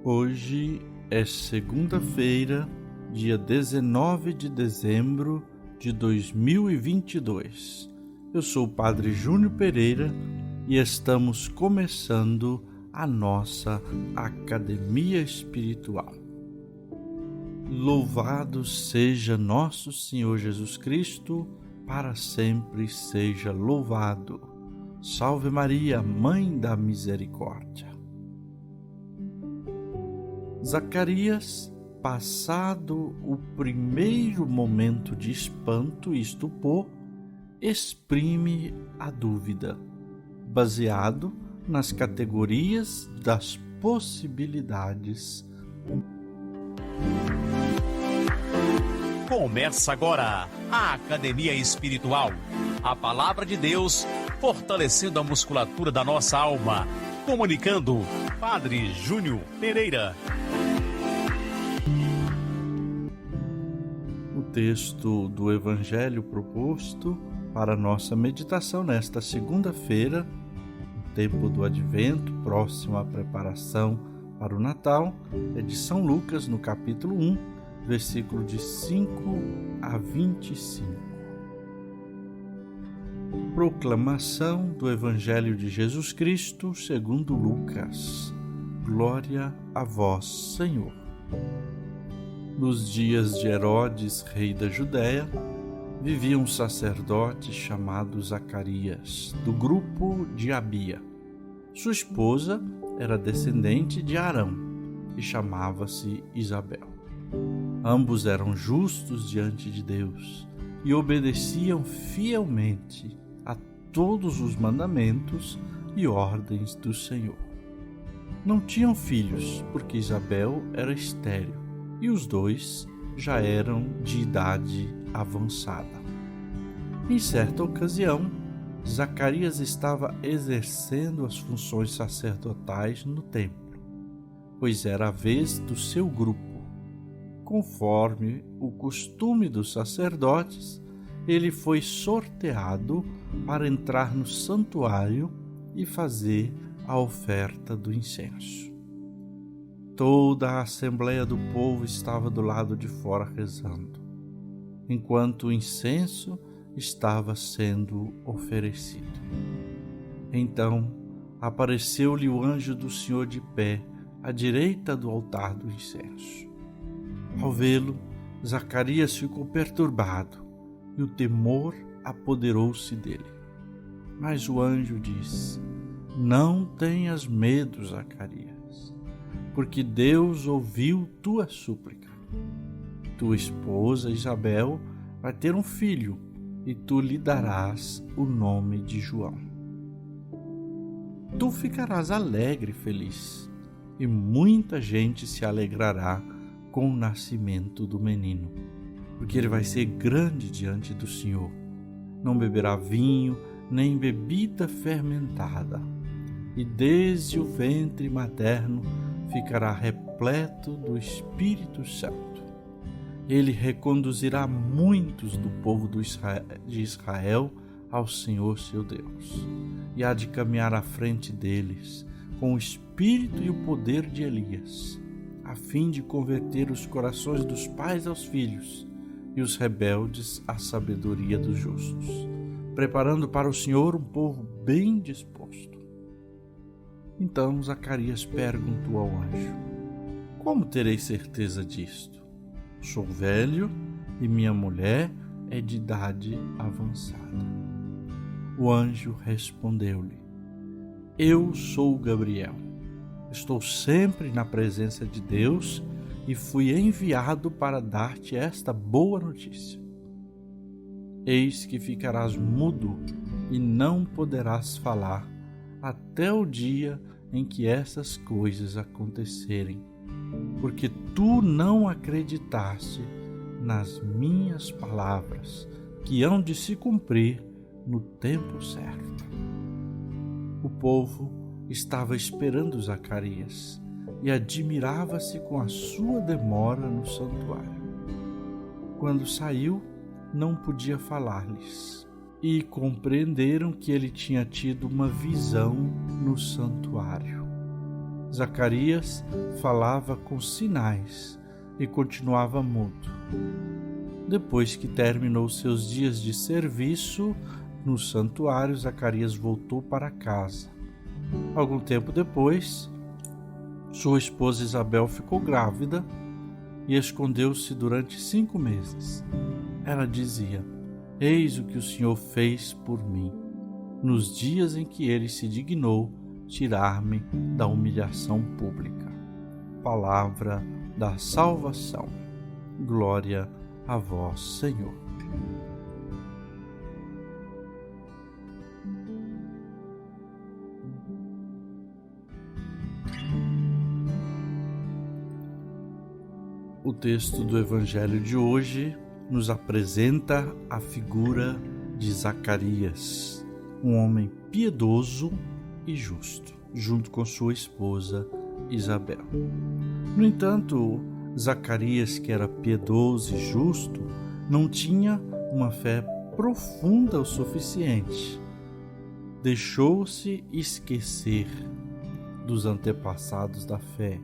Hoje é segunda-feira, dia 19 de dezembro de 2022. Eu sou o Padre Júnior Pereira e estamos começando a nossa Academia Espiritual. Louvado seja nosso Senhor Jesus Cristo, para sempre seja louvado. Salve Maria, Mãe da Misericórdia. Zacarias, passado o primeiro momento de espanto e estupor, exprime a dúvida, baseado nas categorias das possibilidades. Começa agora a Academia Espiritual, a Palavra de Deus fortalecendo a musculatura da nossa alma. Comunicando, Padre Júnior Pereira. O texto do Evangelho proposto para nossa meditação nesta segunda-feira, no tempo do Advento, próximo à preparação para o Natal, é de São Lucas, no capítulo 1, versículo de 5 a 25. Proclamação do Evangelho de Jesus Cristo segundo Lucas. Glória a vós, Senhor. Nos dias de Herodes, rei da Judéia, vivia um sacerdote chamado Zacarias, do grupo de Abia. Sua esposa era descendente de Arão e chamava-se Isabel. Ambos eram justos diante de Deus e obedeciam fielmente a todos os mandamentos e ordens do Senhor. Não tinham filhos, porque Isabel era estéril e os dois já eram de idade avançada. Em certa ocasião, Zacarias estava exercendo as funções sacerdotais no templo, pois era a vez do seu grupo. Conforme o costume dos sacerdotes, ele foi sorteado para entrar no santuário e fazer a oferta do incenso. Toda a assembleia do povo estava do lado de fora rezando, enquanto o incenso estava sendo oferecido. Então apareceu-lhe o anjo do Senhor de pé à direita do altar do incenso. Ao vê-lo, Zacarias ficou perturbado e o temor apoderou-se dele. Mas o anjo disse: Não tenhas medo, Zacarias, porque Deus ouviu tua súplica. Tua esposa Isabel vai ter um filho e tu lhe darás o nome de João. Tu ficarás alegre e feliz, e muita gente se alegrará com o nascimento do menino, porque ele vai ser grande diante do Senhor. Não beberá vinho, nem bebida fermentada, e desde o ventre materno ficará repleto do Espírito Santo. Ele reconduzirá muitos do povo de Israel ao Senhor seu Deus, e há de caminhar à frente deles com o espírito e o poder de Elias, a fim de converter os corações dos pais aos filhos e os rebeldes à sabedoria dos justos, preparando para o Senhor um povo bem disposto. Então Zacarias perguntou ao anjo: Como terei certeza disto? Sou velho e minha mulher é de idade avançada. O anjo respondeu-lhe: Eu sou Gabriel. Estou sempre na presença de Deus e fui enviado para dar-te esta boa notícia. Eis que ficarás mudo e não poderás falar até o dia em que essas coisas acontecerem, porque tu não acreditaste nas minhas palavras, que hão de se cumprir no tempo certo. O povo estava esperando Zacarias e admirava-se com a sua demora no santuário. Quando saiu, não podia falar-lhes, e compreenderam que ele tinha tido uma visão no santuário. Zacarias falava com sinais e continuava mudo. Depois que terminou seus dias de serviço no santuário, Zacarias voltou para casa. Algum tempo depois, sua esposa Isabel ficou grávida e escondeu-se durante 5 meses. Ela dizia: "Eis o que o Senhor fez por mim, nos dias em que Ele se dignou tirar-me da humilhação pública." Palavra da salvação. Glória a vós, Senhor. O texto do Evangelho de hoje nos apresenta a figura de Zacarias, um homem piedoso e justo, junto com sua esposa Isabel. No entanto, Zacarias, que era piedoso e justo, não tinha uma fé profunda o suficiente. Deixou-se esquecer dos antepassados da fé.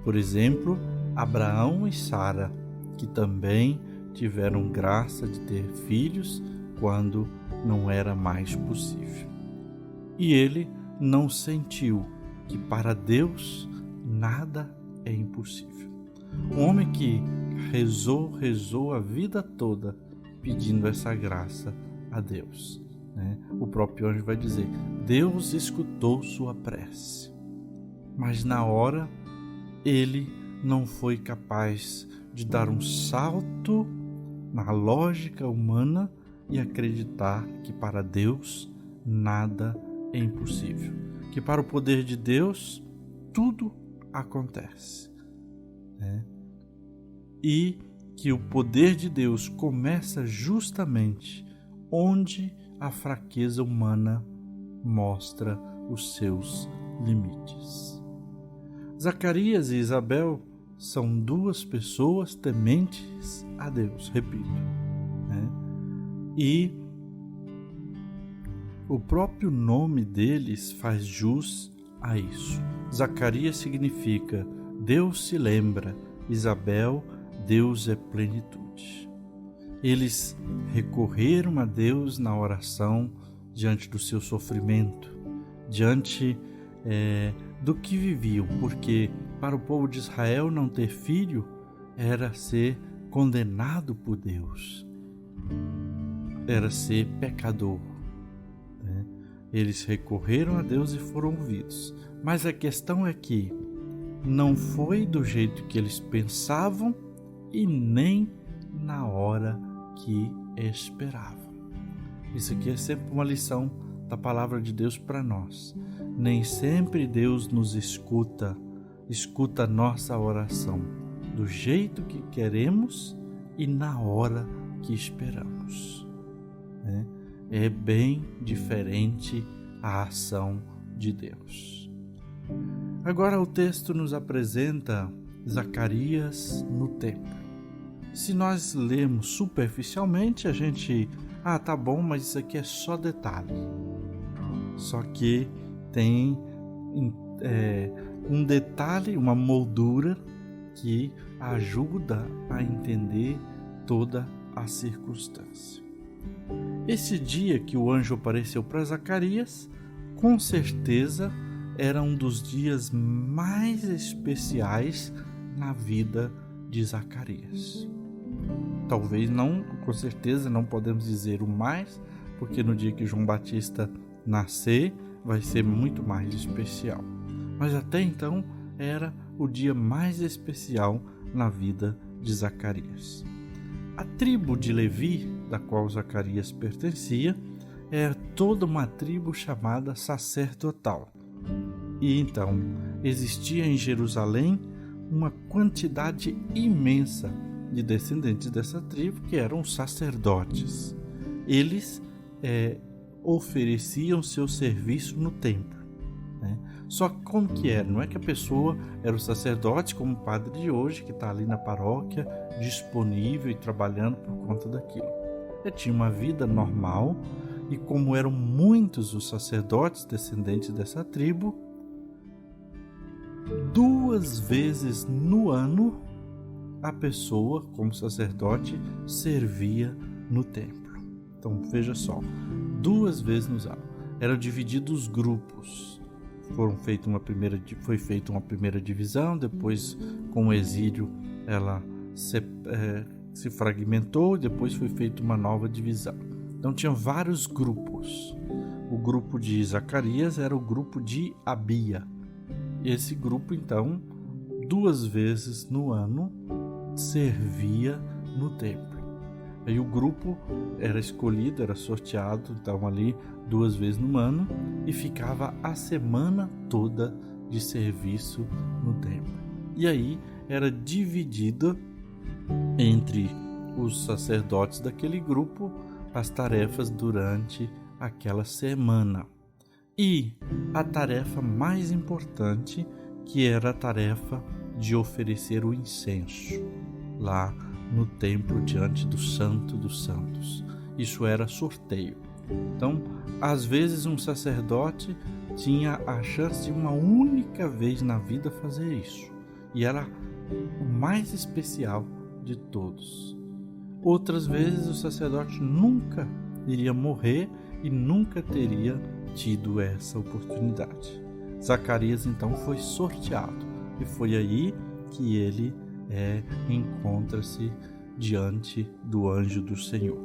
Por exemplo, Abraão e Sara, que também tiveram graça de ter filhos quando não era mais possível. E ele não sentiu que para Deus nada é impossível. Um homem que rezou a vida toda pedindo essa graça a Deus, né? O próprio anjo vai dizer: Deus escutou sua prece. Mas na hora ele não foi capaz de dar um salto na lógica humana e acreditar que para Deus nada é impossível, que para o poder de Deus tudo acontece, né? E que o poder de Deus começa justamente onde a fraqueza humana mostra os seus limites. Zacarias e Isabel são 2 pessoas tementes a Deus, repito, né? E o próprio nome deles faz jus a isso. Zacarias significa Deus se lembra, Isabel, Deus é plenitude. Eles recorreram a Deus na oração diante do seu sofrimento, diante do que viviam, porque para o povo de Israel não ter filho era ser condenado por Deus, era ser pecador, né? Eles recorreram a Deus e foram ouvidos, mas a questão é que não foi do jeito que eles pensavam e nem na hora que esperavam. Isso aqui é sempre uma lição da palavra de Deus para nós. Nem sempre Deus nos escuta a nossa oração do jeito que queremos e na hora que esperamos, né? É bem diferente a ação de Deus. Agora o texto nos apresenta Zacarias no templo. Se nós lemos superficialmente, a gente, tá bom, mas isso aqui é só detalhe. Só que tem um detalhe, uma moldura que ajuda a entender toda a circunstância. Esse dia que o anjo apareceu para Zacarias, com certeza era um dos dias mais especiais na vida de Zacarias. Talvez não, com certeza não podemos dizer o mais, porque no dia que João Batista nascer vai ser muito mais especial. Mas até então era o dia mais especial na vida de Zacarias. A tribo de Levi, da qual Zacarias pertencia, é toda uma tribo chamada sacerdotal. E então existia em Jerusalém uma quantidade imensa de descendentes dessa tribo que eram sacerdotes. Eles ofereciam seu serviço no templo, né? Só que como que era? Não é que a pessoa era o sacerdote como o padre de hoje, que está ali na paróquia, disponível e trabalhando por conta daquilo. Ele tinha uma vida normal e como eram muitos os sacerdotes descendentes dessa tribo, 2 vezes no ano a pessoa, como sacerdote, servia no templo. Então veja só, 2 vezes no ano. Eram divididos grupos. Foi feita uma primeira divisão, depois com o exílio ela se fragmentou, depois foi feita uma nova divisão. Então tinham vários grupos. O grupo de Zacarias era o grupo de Abia. Esse grupo, então, 2 vezes no ano servia no templo. Aí o grupo era escolhido, era sorteado, então ali 2 vezes no ano, e ficava a semana toda de serviço no templo. E aí era dividido entre os sacerdotes daquele grupo as tarefas durante aquela semana. E a tarefa mais importante, que era a tarefa de oferecer o incenso lá no templo diante do Santo dos Santos. Isso era sorteio. Então, às vezes um sacerdote tinha a chance de uma única vez na vida fazer isso. E era o mais especial de todos. Outras vezes o sacerdote nunca iria morrer e nunca teria tido essa oportunidade. Zacarias então foi sorteado e foi aí que ele encontra-se diante do anjo do Senhor.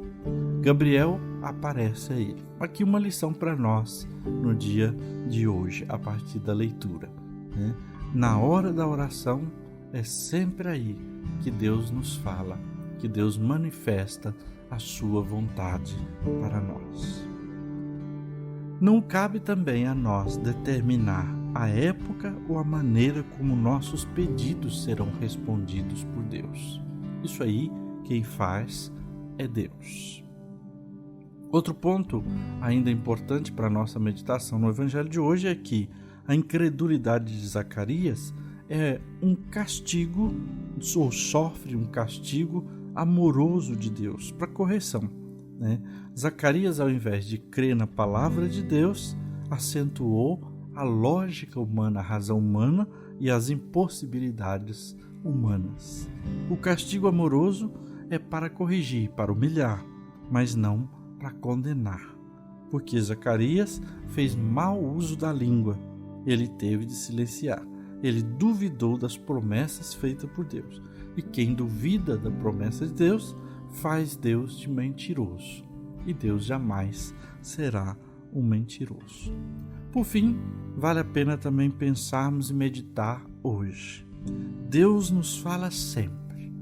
Gabriel aparece a ele. Aqui uma lição para nós no dia de hoje, a partir da leitura, né? Na hora da oração é sempre aí que Deus nos fala, que Deus manifesta a sua vontade para nós. Não cabe também a nós determinar a época ou a maneira como nossos pedidos serão respondidos por Deus. Isso aí, quem faz é Deus. Outro ponto ainda importante para a nossa meditação no Evangelho de hoje é que a incredulidade de Zacarias é um castigo, ou sofre um castigo amoroso de Deus para correção, né? Zacarias, ao invés de crer na palavra de Deus, acentuou a lógica humana, a razão humana e as impossibilidades humanas. O castigo amoroso é para corrigir, para humilhar, mas não para condenar, porque Zacarias fez mau uso da língua. Ele teve de silenciar. Ele duvidou das promessas feitas por Deus. E quem duvida da promessa de Deus, faz Deus de mentiroso. E Deus jamais será um mentiroso. Por fim, vale a pena também pensarmos e meditar hoje. Deus nos fala sempre,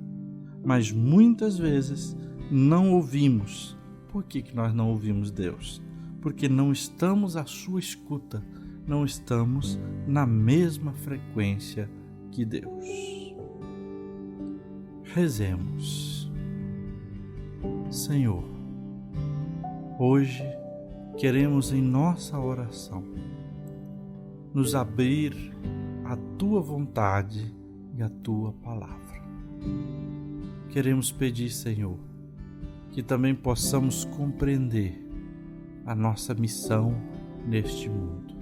mas muitas vezes não ouvimos. Por que nós não ouvimos Deus? Porque não estamos à sua escuta, não estamos na mesma frequência que Deus. Rezemos. Senhor, hoje queremos em nossa oração nos abrir à Tua vontade e à Tua palavra. Queremos pedir, Senhor, que também possamos compreender a nossa missão neste mundo.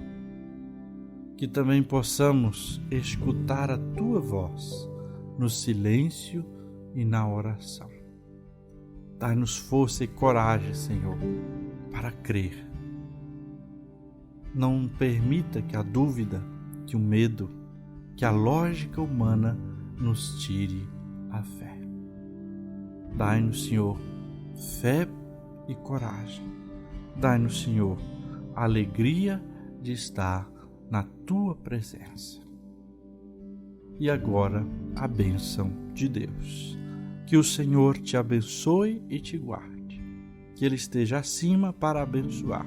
Que também possamos escutar a Tua voz no silêncio e na oração. Dai-nos força e coragem, Senhor, para crer. Não permita que a dúvida, que o medo, que a lógica humana nos tire a fé. Dai-nos, Senhor, fé e coragem. Dai-nos, Senhor, a alegria de estar na Tua presença. E agora, a bênção de Deus. Que o Senhor te abençoe e te guarde. Que Ele esteja acima para abençoar,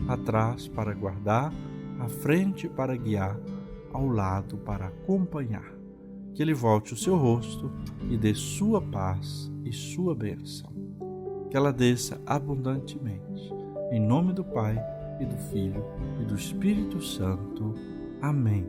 atrás para guardar, à frente para guiar, ao lado para acompanhar. Que Ele volte o seu rosto e dê sua paz e sua bênção. Que ela desça abundantemente. Em nome do Pai, e do Filho, e do Espírito Santo. Amém.